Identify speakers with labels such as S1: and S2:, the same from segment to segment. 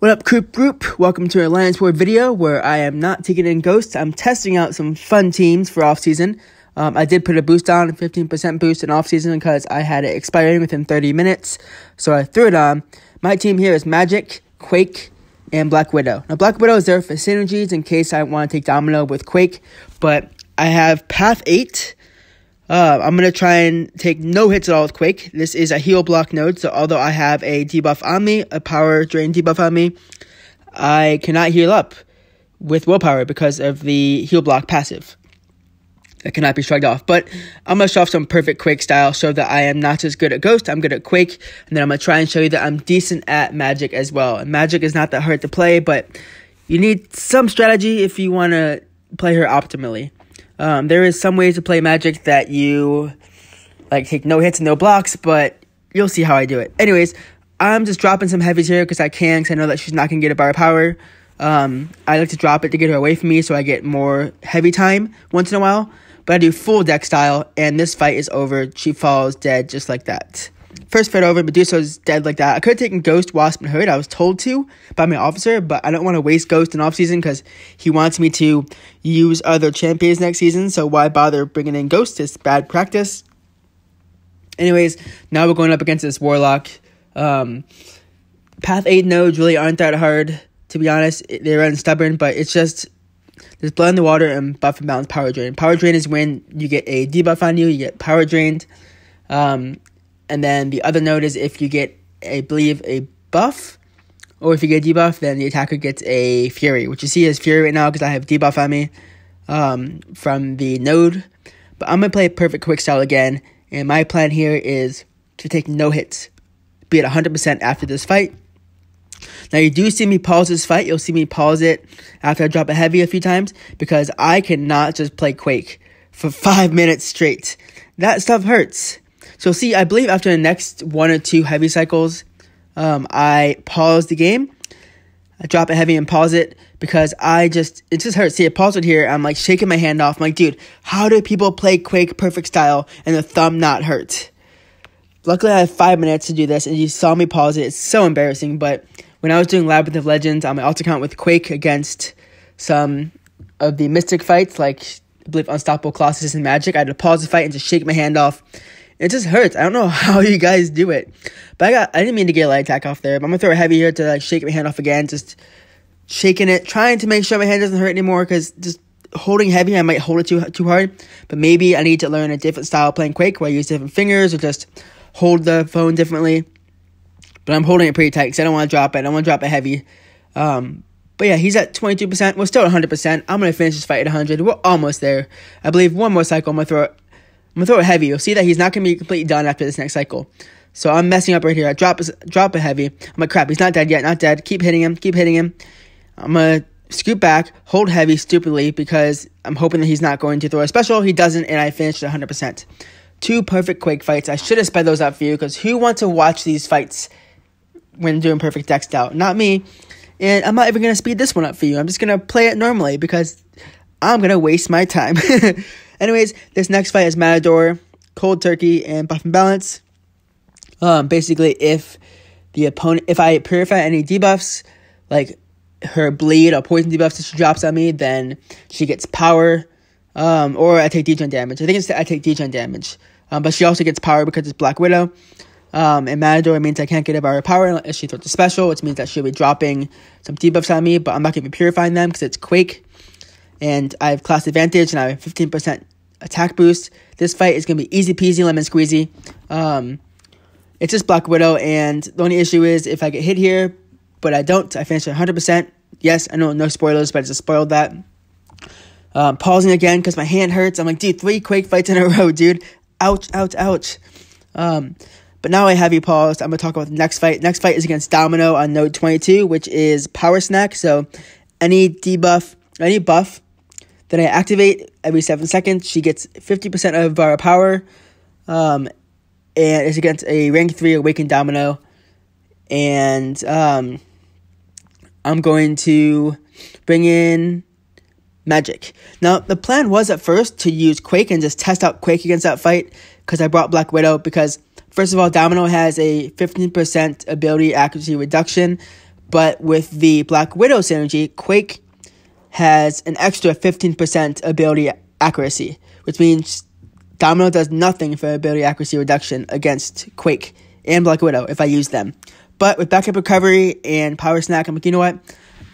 S1: What up, group? Welcome to a Alliance War video where I am not taking in ghosts. I'm testing out some fun teams for off-season. I did put a boost on, a 15% boost in off-season because I had it expiring within 30 minutes. So I threw it on. My team here is Magik, Quake, and Black Widow. Now, Black Widow is there for synergies in case I want to take Domino with Quake. But I have Path 8. I'm going to try and take no hits at all with Quake. This is a heal block node, so although I have a debuff on me, a power drain debuff on me, I cannot heal up with willpower because of the heal block passive. That cannot be shrugged off. But I'm going to show off some perfect Quake style, show that I am not just good at Ghost, I'm good at Quake, and then I'm going to try and show you that I'm decent at Magik as well. And Magik is not that hard to play, but you need some strategy if you want to play her optimally. There is some ways to play Magik that you take no hits and no blocks, but you'll see how I do it. Anyways, I'm just dropping some heavies here because I can, because I know that she's not going to get a bar of power. I like to drop it to get her away from me so I get more heavy time once in a while. But I do full deck style, and this fight is over. She falls dead just like that. First fight over, Medusa's dead like that. I could have taken Ghost, Wasp, and Hood. I was told to by my officer, but I don't want to waste Ghost in off-season because he wants me to use other champions next season, so why bother bringing in Ghost? It's bad practice. Anyways, now we're going up against this Warlock. Path 8 nodes really aren't that hard, to be honest. They're unstubborn, but it's just there's blood in the water and buff and balance power drain. Power drain is when you get a debuff on you get power drained. And then the other node is if you get, I believe, a buff, or if you get a debuff, then the attacker gets a Fury, which you see as Fury right now because I have debuff on me from the node. But I'm going to play Perfect Quick Style again, and my plan here is to take no hits, be at 100% after this fight. Now, you do see me pause this fight. You'll see me pause it after I drop a heavy a few times because I cannot just play Quake for 5 minutes straight. That stuff hurts. So see, I believe after the next 1 or 2 heavy cycles, I pause the game. I drop a heavy and pause it because it just hurts. See, I pause it here. I'm shaking my hand off. I'm like, dude, how do people play Quake perfect style and the thumb not hurt? Luckily, I have 5 minutes to do this, and you saw me pause it. It's so embarrassing, but when I was doing Labyrinth of Legends on my alt account with Quake against some of the Mystic fights, like I believe Unstoppable Colossus and Magik, I had to pause the fight and just shake my hand off. It just hurts. I don't know how you guys do it. But I didn't mean to get a light attack off there. But I'm going to throw a heavy here to shake my hand off again. Just shaking it. Trying to make sure my hand doesn't hurt anymore. Because just holding heavy, I might hold it too hard. But maybe I need to learn a different style of playing Quake. Where I use different fingers. Or just hold the phone differently. But I'm holding it pretty tight. Because I don't want to drop it. I don't want to drop it heavy. But yeah, he's at 22%. We're still at 100%. I'm going to finish this fight at 100. We're almost there. I believe one more cycle. I'm going to throw it heavy. You'll see that he's not going to be completely done after this next cycle. So I'm messing up right here. I drop a heavy. I'm like, crap, he's not dead yet. Not dead. Keep hitting him. I'm going to scoot back, hold heavy stupidly because I'm hoping that he's not going to throw a special. He doesn't, and I finished at 100%. 2 perfect Quake fights. I should have sped those up for you because who wants to watch these fights when doing perfect deck style? Not me. And I'm not even going to speed this one up for you. I'm just going to play it normally because I'm going to waste my time. Anyways, this next fight is Matador, Cold Turkey, and Buff and Balance. Basically, if I purify any debuffs, like her bleed or poison debuffs that she drops on me, then she gets power, or I take degen damage. I think I take degen damage, but she also gets power because it's Black Widow. And Matador means I can't get a bar of power unless she throws a special, which means that she'll be dropping some debuffs on me, but I'm not going to be purifying them because it's Quake. And I have class advantage, and I have 15% attack boost. This fight is going to be easy peasy, lemon squeezy. It's just Black Widow, and the only issue is if I get hit here, but I don't, I finish at 100%. Yes, I know, no spoilers, but I just spoiled that. Pausing again because my hand hurts. I'm like, dude, 3 Quake fights in a row, dude. Ouch, ouch, ouch. But now I have you paused. I'm going to talk about the next fight. Next fight is against Domino on node 22, which is Power Snack. So any buff that I activate every 7 seconds, she gets 50% of bar of power. And it's against a rank 3 Awakened Domino. And I'm going to bring in Magik. Now, the plan was at first to use Quake and just test out Quake against that fight because I brought Black Widow because, first of all, Domino has a 15% ability accuracy reduction, But with the Black Widow synergy, Quake has an extra 15% ability accuracy, which means Domino does nothing for ability accuracy reduction against Quake and Black Widow if I use them. But with backup recovery and power snack, I'm like, you know what?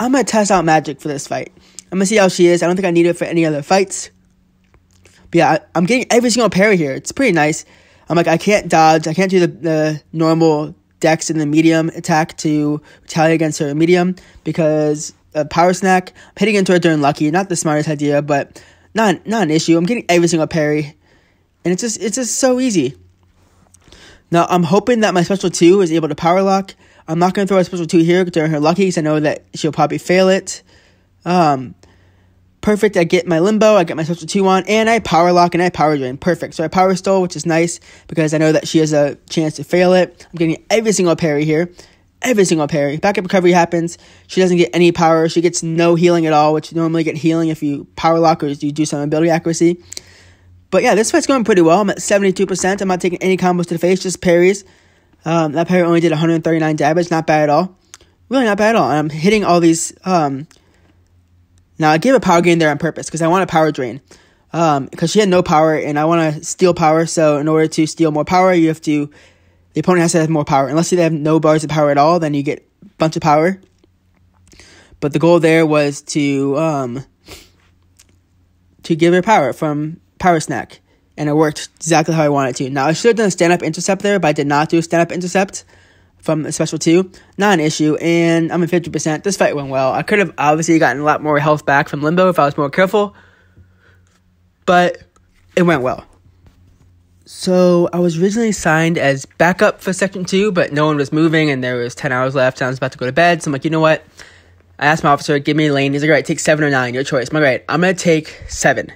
S1: I'm going to test out Magik for this fight. I'm going to see how she is. I don't think I need it for any other fights. But yeah, I'm getting every single parry here. It's pretty nice. I'm like, I can't dodge. I can't do the normal dex and the medium attack to retaliate against her medium because of power snack. I'm hitting into her during lucky. Not the smartest idea, but not an issue. I'm getting every single parry. And it's just so easy. Now, I'm hoping that my special 2 is able to power lock. I'm not going to throw a special 2 here during her lucky because I know that she'll probably fail it. Perfect. I get my limbo. I get my special 2 on. And I power lock and I power drain. Perfect. So I power stole, which is nice because I know that she has a chance to fail it. I'm getting every single parry here. Every single parry. Backup recovery happens. She doesn't get any power. She gets no healing at all, which you normally get healing if you power lock or you do some ability accuracy. But yeah, this fight's going pretty well. I'm at 72%. I'm not taking any combos to the face, just parries. That parry only did 139 damage. Not bad at all. Really not bad at all. And I'm hitting all these. Now, I gave a power gain there on purpose because I want a power drain. Because she had no power and I want to steal power. So in order to steal more power, the opponent has to have more power. Unless they have no bars of power at all, then you get a bunch of power. But the goal there was to give her power from power snack. And it worked exactly how I wanted to. Now, I should have done a stand-up intercept there, but I did not do a stand-up intercept from a special 2. Not an issue, and I'm at 50%. This fight went well. I could have obviously gotten a lot more health back from Limbo if I was more careful, but it went well. So, I was originally signed as backup for Section 2, but no one was moving, and there was 10 hours left, and I was about to go to bed, so I'm like, you know what? I asked my officer, give me a lane. He's like, all right, take 7 or 9, your choice. I'm like, all right, I'm going to take 7.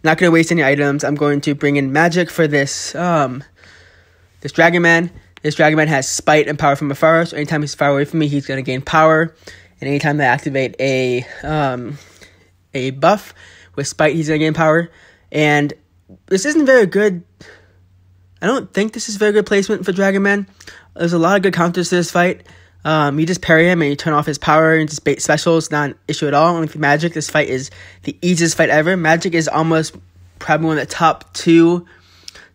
S1: Not going to waste any items. I'm going to bring in Magik for this this Dragon Man. This Dragon Man has Spite and Power from afar, so anytime he's far away from me, he's going to gain power. And anytime I activate a buff with Spite, he's going to gain power. And this isn't very good. I don't think this is very good placement for Dragon Man. There's a lot of good counters to this fight. You just parry him and you turn off his power and just bait specials. Not an issue at all. With Magik, this fight is the easiest fight ever. Magik is almost probably one of the top 2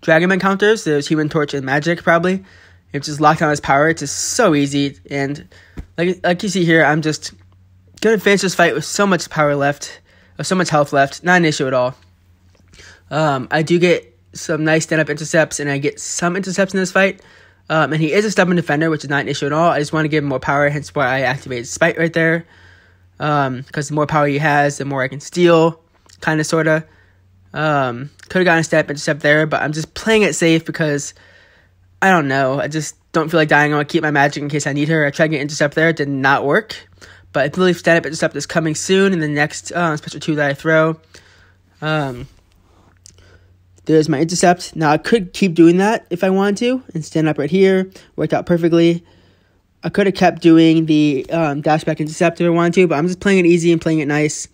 S1: Dragon Man counters. There's Human Torch and Magik probably. If just locked on his power, it's just so easy. And like you see here, I'm just gonna finish this fight with so much power left, or so much health left. Not an issue at all. I do get some nice stand-up intercepts, and I get some intercepts in this fight. And he is a stubborn defender, which is not an issue at all. I just want to give him more power, hence why I activated Spite right there. Because the more power he has, the more I can steal, kind of, sort of. Could have gotten a step intercept there, but I'm just playing it safe because, I don't know, I just don't feel like dying. I want to keep my Magik in case I need her. I tried to get intercept there, it did not work. But I believe stand-up intercept is coming soon in the next special 2 that I throw. There's my intercept. Now, I could keep doing that if I wanted to, and stand up right here. Worked out perfectly. I could have kept doing the dashback intercept if I wanted to, but I'm just playing it easy and playing it nice.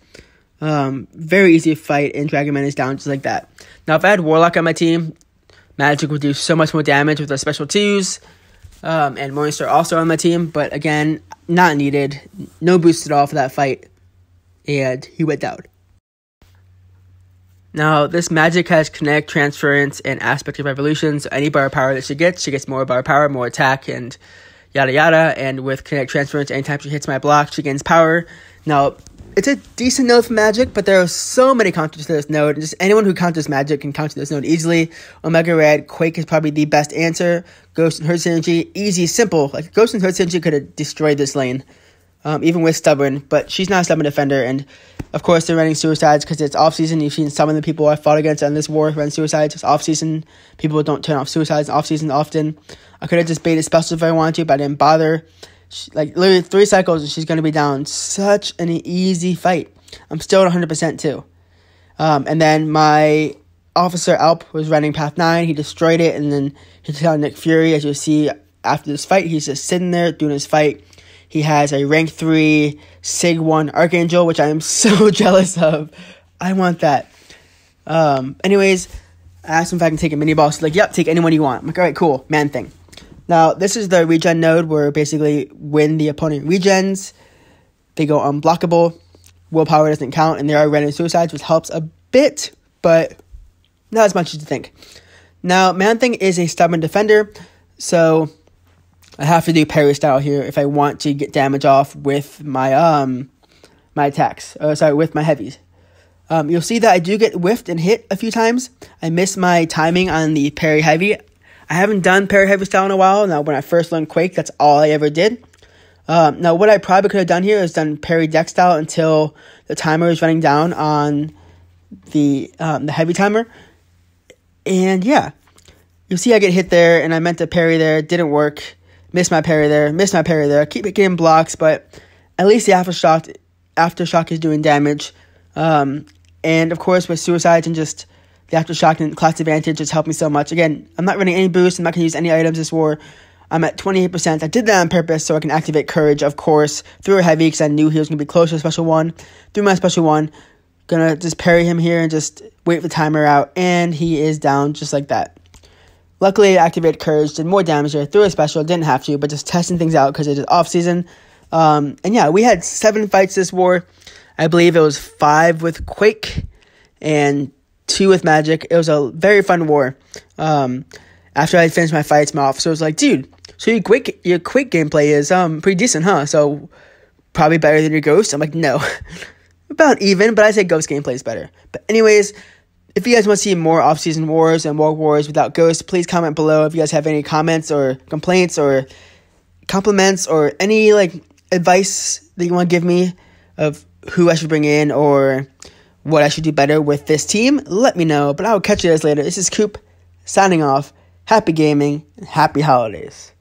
S1: Very easy to fight, and Dragon Man is down just like that. Now, if I had Warlock on my team, Magik would do so much more damage with the special 2s, and Morningstar also on my team, but again, not needed. No boost at all for that fight, and he went down. Now, this Magik has Kinetic Transference and Aspect of Evolution, so any bar of power that she gets more bar of power, more attack, and yada yada. And with Kinetic Transference, anytime she hits my block, she gains power. Now, it's a decent node for Magik, but there are so many counters to this node. Just anyone who counters Magik can counter this node easily. Omega Red, Quake is probably the best answer. Ghost and Herd Synergy, easy, simple. Like, Ghost and Herd Synergy could have destroyed this lane, even with Stubborn, but she's not a Stubborn defender, and of course, they're running Suicides because it's off-season. You've seen some of the people I fought against in this war run Suicides. It's off-season. People don't turn off Suicides off-season often. I could have just baited special if I wanted to, but I didn't bother. Literally 3 cycles, and she's going to be down. Such an easy fight. I'm still at 100% too. And then my Officer Alp was running Path 9. He destroyed it, and then he took out Nick Fury. As you'll see after this fight, he's just sitting there doing his fight. He has a rank 3 Sig 1 Archangel, which I am so jealous of. I want that. Anyways, I asked him if I can take a mini boss. He's like, yep, take anyone you want. I'm like, all right, cool. Man thing. Now, this is the regen node where basically when the opponent regens, they go unblockable. Willpower doesn't count, and there are random suicides, which helps a bit, but not as much as you think. Now, Man-Thing is a stubborn defender, so I have to do parry style here if I want to get damage off with my my attacks. With my heavies. You'll see that I do get whiffed and hit a few times. I miss my timing on the parry heavy. I haven't done parry heavy style in a while. Now, when I first learned Quake, that's all I ever did. Now, what I probably could have done here is done parry dex style until the timer is running down on the heavy timer. And yeah, you'll see I get hit there, and I meant to parry there. Didn't work. Missed my parry there. Missed my parry there. Keep getting blocks, but at least the aftershock is doing damage. And of course, with suicides and just the aftershock and class advantage has helped me so much. Again, I'm not running any boosts. I'm not going to use any items this war. I'm at 28%. I did that on purpose so I can activate Courage, of course, through a heavy because I knew he was going to be close to a special one. Through my special one, gonna just parry him here and just wait the timer out, and he is down just like that. Luckily, I activated Courage, did more damage there through a special, didn't have to, but just testing things out because it is off-season. And yeah, we had 7 fights this war. I believe it was 5 with Quake and 2 with Magik. It was a very fun war. After I finished my fights, my officer was like, dude, so your Quake gameplay is pretty decent, huh? So probably better than your Ghost? I'm like, no. About even, but I say Ghost gameplay is better. But anyways, if you guys want to see more off-season wars and more wars without Ghost, please comment below if you guys have any comments or complaints or compliments or any advice that you want to give me of who I should bring in or what I should do better with this team. Let me know, but I will catch you guys later. This is Coop signing off. Happy gaming and happy holidays.